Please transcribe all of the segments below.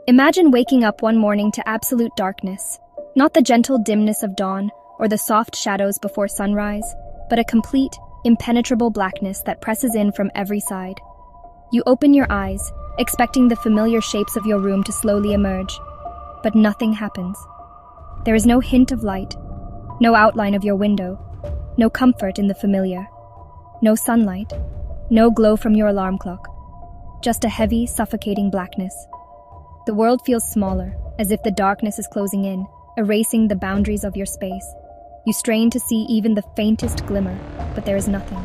Imagine waking up one morning to absolute darkness, not the gentle dimness of dawn or the soft shadows before sunrise, but a complete, impenetrable blackness that presses in from every side. You open your eyes, expecting the familiar shapes of your room to slowly emerge, but nothing happens. There is no hint of light, no outline of your window, no comfort in the familiar, no sunlight, no glow from your alarm clock, just a heavy, suffocating blackness. The world feels smaller, as if the darkness is closing in, erasing the boundaries of your space. You strain to see even the faintest glimmer, but there is nothing.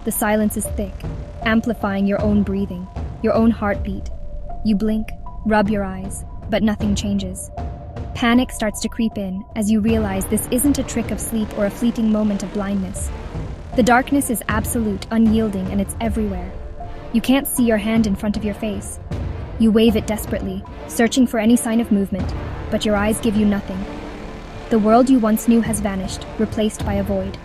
The silence is thick, amplifying your own breathing, your own heartbeat. You blink, rub your eyes, but nothing changes. Panic starts to creep in as you realize this isn't a trick of sleep or a fleeting moment of blindness. The darkness is absolute, unyielding, and it's everywhere. You can't see your hand in front of your face. You wave it desperately, searching for any sign of movement, but your eyes give you nothing. The world you once knew has vanished, replaced by a void.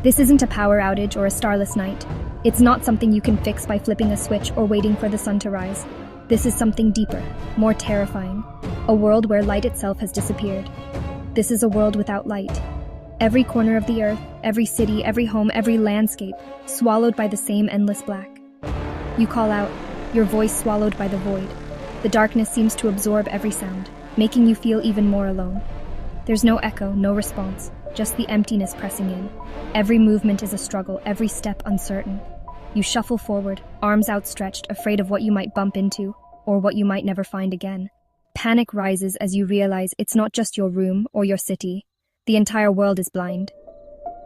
This isn't a power outage or a starless night. It's not something you can fix by flipping a switch or waiting for the sun to rise. This is something deeper, more terrifying. A world where light itself has disappeared. This is a world without light. Every corner of the earth, every city, every home, every landscape, swallowed by the same endless black. You call out, your voice swallowed by the void. The darkness seems to absorb every sound, making you feel even more alone. There's no echo, no response, just the emptiness pressing in. Every movement is a struggle, every step uncertain. You shuffle forward, arms outstretched, afraid of what you might bump into, or what you might never find again. Panic rises as you realize it's not just your room or your city. The entire world is blind.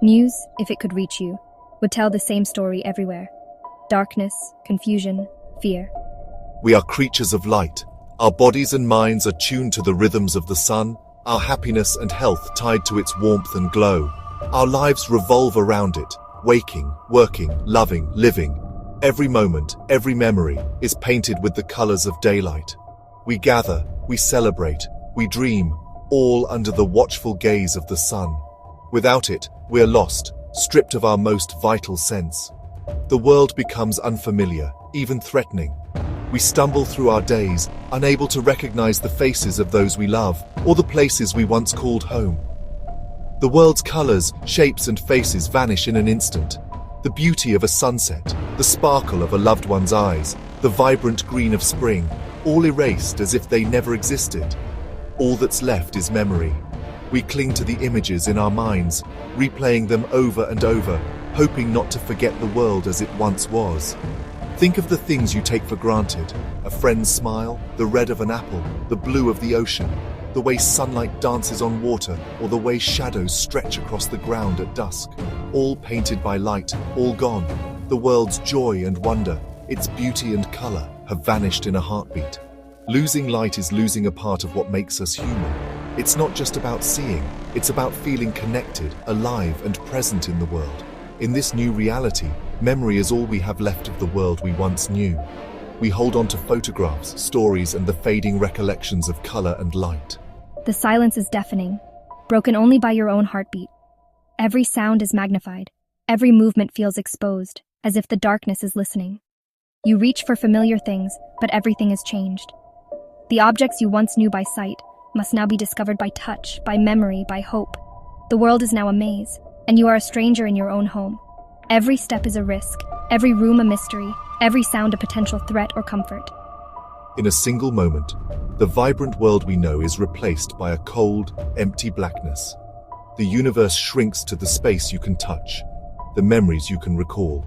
News, if it could reach you, would tell the same story everywhere. Darkness, confusion, fear. We are creatures of light. Our bodies and minds are tuned to the rhythms of the sun, our happiness and health tied to its warmth and glow. Our lives revolve around it, waking, working, loving, living. Every moment, every memory is painted with the colors of daylight. We gather, we celebrate, we dream, all under the watchful gaze of the sun. Without it, we're lost, stripped of our most vital sense. The world becomes unfamiliar, even threatening. We stumble through our days, unable to recognize the faces of those we love, or the places we once called home. The world's colors, shapes, and faces vanish in an instant. The beauty of a sunset, the sparkle of a loved one's eyes, the vibrant green of spring, all erased as if they never existed. All that's left is memory. We cling to the images in our minds, replaying them over and over, hoping not to forget the world as it once was. Think of the things you take for granted: a friend's smile, the red of an apple, the blue of the ocean, the way sunlight dances on water, or the way shadows stretch across the ground at dusk. All painted by light, all gone. The world's joy and wonder, its beauty and color, have vanished in a heartbeat. Losing light is losing a part of what makes us human. It's not just about seeing, it's about feeling connected, alive, and present in the world. In this new reality, memory is all we have left of the world we once knew. We hold on to photographs, stories, and the fading recollections of color and light. The silence is deafening, broken only by your own heartbeat. Every sound is magnified. Every movement feels exposed, as if the darkness is listening. You reach for familiar things, but everything is changed. The objects you once knew by sight must now be discovered by touch, by memory, by hope. The world is now a maze, and you are a stranger in your own home. Every step is a risk, every room a mystery, every sound a potential threat or comfort. In a single moment, the vibrant world we know is replaced by a cold, empty blackness. The universe shrinks to the space you can touch, the memories you can recall.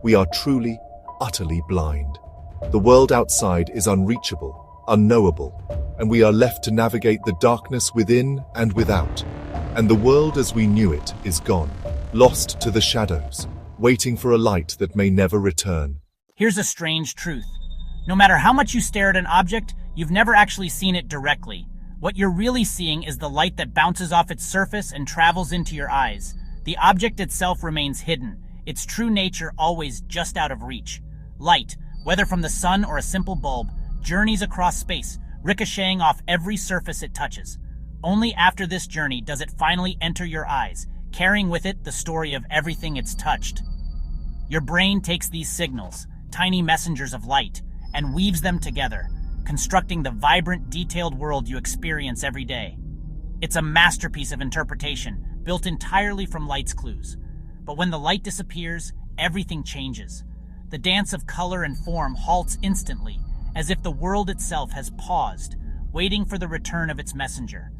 We are truly, utterly blind. The world outside is unreachable, unknowable, and we are left to navigate the darkness within and without. And the world as we knew it is gone, lost to the shadows, waiting for a light that may never return. Here's a strange truth. No matter how much you stare at an object, you've never actually seen it directly. What you're really seeing is the light that bounces off its surface and travels into your eyes. The object itself remains hidden, its true nature always just out of reach. Light, whether from the sun or a simple bulb, journeys across space, ricocheting off every surface it touches. Only after this journey does it finally enter your eyes, carrying with it the story of everything it's touched. Your brain takes these signals, tiny messengers of light, and weaves them together. constructing the vibrant, detailed world you experience every day. It's a masterpiece of interpretation, built entirely from light's clues. But when the light disappears, everything changes. The dance of color and form halts instantly, as if the world itself has paused, waiting for the return of its messenger.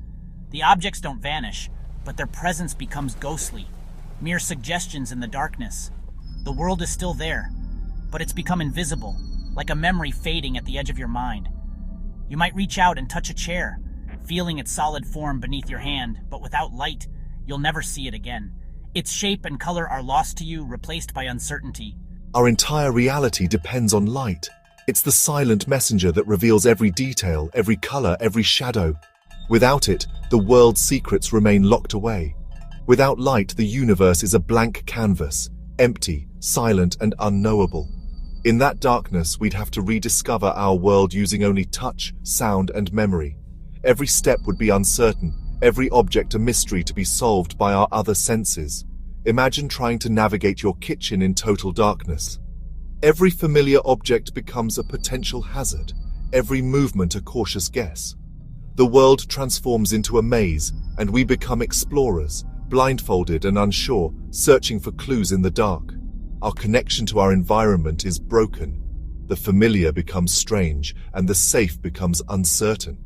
The objects don't vanish, but their presence becomes ghostly, mere suggestions in the darkness. The world is still there, but it's become invisible, like a memory fading at the edge of your mind. You might reach out and touch a chair, feeling its solid form beneath your hand, but without light, you'll never see it again. Its shape and color are lost to you, replaced by uncertainty. Our entire reality depends on light. It's the silent messenger that reveals every detail, every color, every shadow. Without it, the world's secrets remain locked away. Without light, the universe is a blank canvas, empty, silent, and unknowable. In that darkness, we'd have to rediscover our world using only touch, sound, and memory. Every step would be uncertain, every object a mystery to be solved by our other senses. Imagine trying to navigate your kitchen in total darkness. Every familiar object becomes a potential hazard, every movement a cautious guess. The world transforms into a maze, and we become explorers, blindfolded and unsure, searching for clues in the dark. Our connection to our environment is broken. The familiar becomes strange, and the safe becomes uncertain.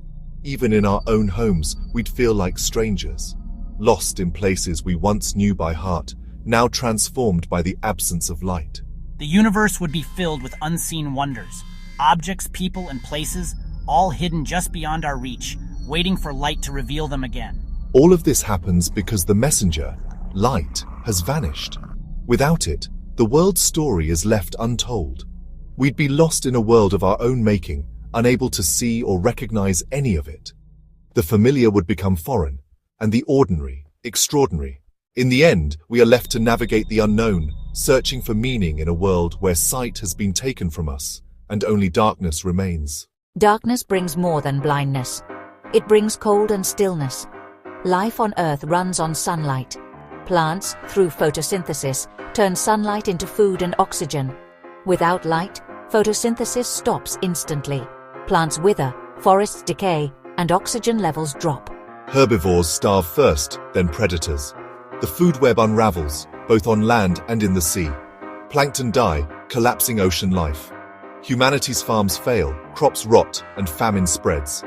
Even in our own homes, we'd feel like strangers, lost in places we once knew by heart, now transformed by the absence of light. The universe would be filled with unseen wonders, objects, people, and places, all hidden just beyond our reach, waiting for light to reveal them again. All of this happens because the messenger, light, has vanished. Without it, the world's story is left untold. We'd be lost in a world of our own making, unable to see or recognize any of it. The familiar would become foreign, and the ordinary, extraordinary. In the end, we are left to navigate the unknown, searching for meaning in a world where sight has been taken from us, and only darkness remains. Darkness brings more than blindness. It brings cold and stillness. Life on Earth runs on sunlight. Plants, through photosynthesis, turn sunlight into food and oxygen. Without light, photosynthesis stops instantly. Plants wither, forests decay, and oxygen levels drop. Herbivores starve first, then predators. The food web unravels, both on land and in the sea. Plankton die, collapsing ocean life. Humanity's farms fail, crops rot, and famine spreads.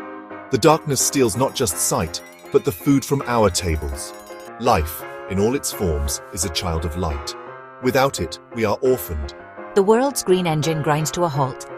The darkness steals not just sight, but the food from our tables. Life, in all its forms, is a child of light. Without it, we are orphaned. The world's green engine grinds to a halt.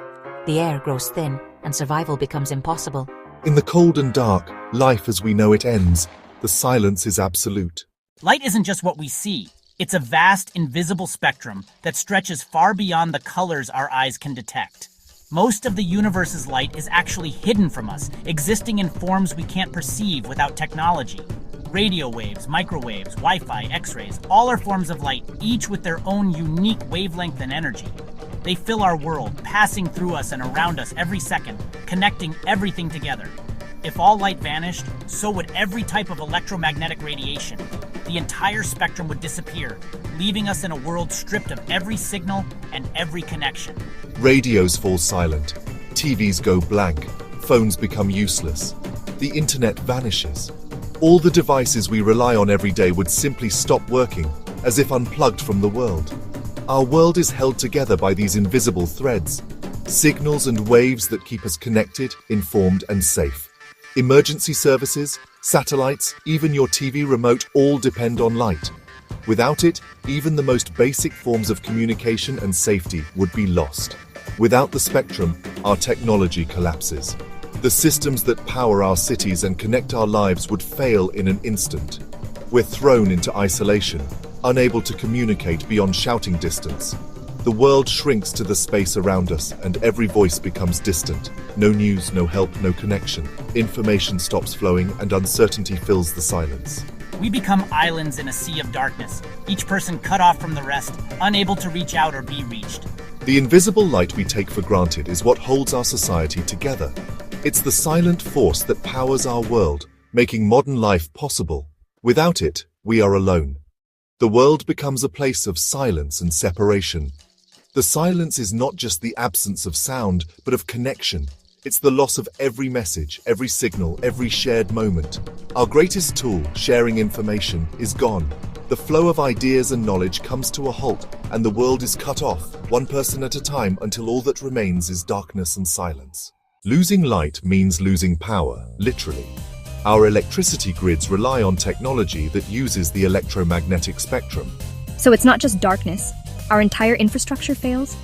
The air grows thin, and survival becomes impossible. In the cold and dark, life as we know it ends. The silence is absolute. Light isn't just what we see. It's a vast, invisible spectrum that stretches far beyond the colors our eyes can detect. Most of the universe's light is actually hidden from us, existing in forms we can't perceive without technology. Radio waves, microwaves, Wi-Fi, X-rays, all are forms of light, each with their own unique wavelength and energy. They fill our world, passing through us and around us every second, connecting everything together. If all light vanished, so would every type of electromagnetic radiation. The entire spectrum would disappear, leaving us in a world stripped of every signal and every connection. Radios fall silent, TVs go blank, phones become useless. The internet vanishes. All the devices we rely on every day would simply stop working, as if unplugged from the world. Our world is held together by these invisible threads, signals and waves that keep us connected, informed, and safe. Emergency services, satellites, even your TV remote all depend on light. Without it, even the most basic forms of communication and safety would be lost. Without the spectrum, our technology collapses. The systems that power our cities and connect our lives would fail in an instant. We're thrown into isolation, unable to communicate beyond shouting distance. The world shrinks to the space around us, and every voice becomes distant. No news, no help, no connection. Information stops flowing, and uncertainty fills the silence. We become islands in a sea of darkness, each person cut off from the rest, unable to reach out or be reached. The invisible light we take for granted is what holds our society together. It's the silent force that powers our world, making modern life possible. Without it, we are alone. The world becomes a place of silence and separation. The silence is not just the absence of sound, but of connection. It's the loss of every message, every signal, every shared moment. Our greatest tool, sharing information, is gone. The flow of ideas and knowledge comes to a halt, and the world is cut off, one person at a time, until all that remains is darkness and silence. Losing light means losing power, literally. Our electricity grids rely on technology that uses the electromagnetic spectrum. So it's not just darkness. Our entire infrastructure fails?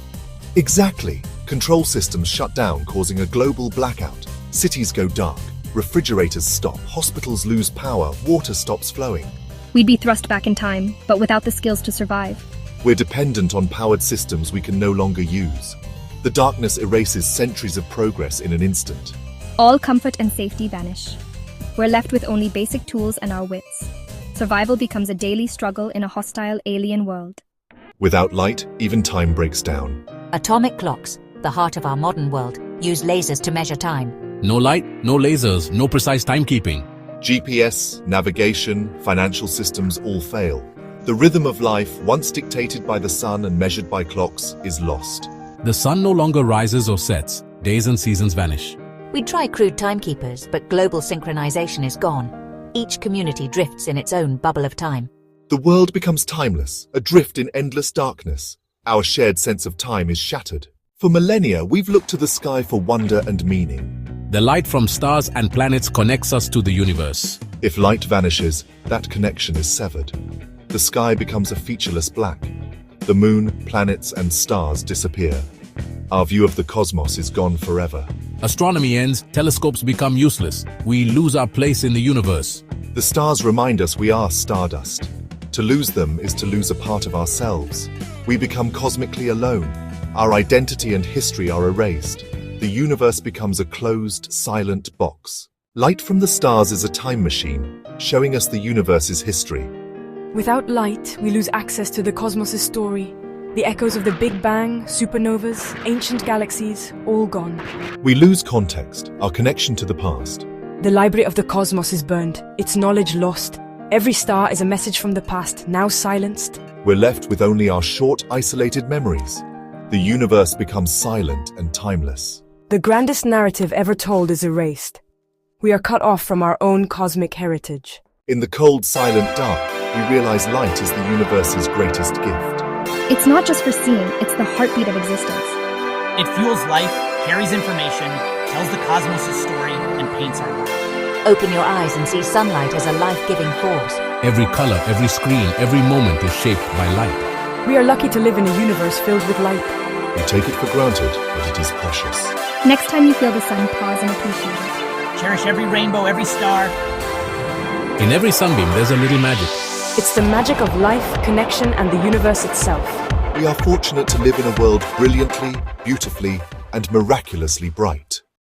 Exactly. Control systems shut down, causing a global blackout. Cities go dark. Refrigerators stop. Hospitals lose power. Water stops flowing. We'd be thrust back in time, but without the skills to survive. We're dependent on powered systems we can no longer use. The darkness erases centuries of progress in an instant. All comfort and safety vanish. We're left with only basic tools and our wits. Survival becomes a daily struggle in a hostile alien world. Without light, even time breaks down. Atomic clocks, the heart of our modern world, use lasers to measure time. No light, no lasers, no precise timekeeping. GPS, navigation, financial systems all fail. The rhythm of life, once dictated by the sun and measured by clocks, is lost. The sun no longer rises or sets. Days and seasons vanish. We try crude timekeepers, but global synchronization is gone. Each community drifts in its own bubble of time. The world becomes timeless, adrift in endless darkness. Our shared sense of time is shattered. For millennia, we've looked to the sky for wonder and meaning. The light from stars and planets connects us to the universe. If light vanishes, that connection is severed. The sky becomes a featureless black. The moon, planets, and stars disappear. Our view of the cosmos is gone forever. Astronomy ends, telescopes become useless. We lose our place in the universe. The stars remind us we are stardust. To lose them is to lose a part of ourselves. We become cosmically alone. Our identity and history are erased. The universe becomes a closed, silent box. Light from the stars is a time machine, showing us the universe's history. Without light, we lose access to the cosmos' story. The echoes of the Big Bang, supernovas, ancient galaxies, all gone. We lose context, our connection to the past. The library of the cosmos is burned, its knowledge lost. Every star is a message from the past, now silenced. We're left with only our short, isolated memories. The universe becomes silent and timeless. The grandest narrative ever told is erased. We are cut off from our own cosmic heritage. In the cold, silent dark, we realize light is the universe's greatest gift. It's not just for seeing, it's the heartbeat of existence. It fuels life, carries information, tells the cosmos' story, and paints our world. Open your eyes and see sunlight as a life-giving force. Every color, every screen, every moment is shaped by light. We are lucky to live in a universe filled with light. We take it for granted, but it is precious. Next time you feel the sun, pause and appreciate it. Cherish every rainbow, every star. In every sunbeam, there's a little magic. It's the magic of life, connection, and the universe itself. We are fortunate to live in a world brilliantly, beautifully, and miraculously bright.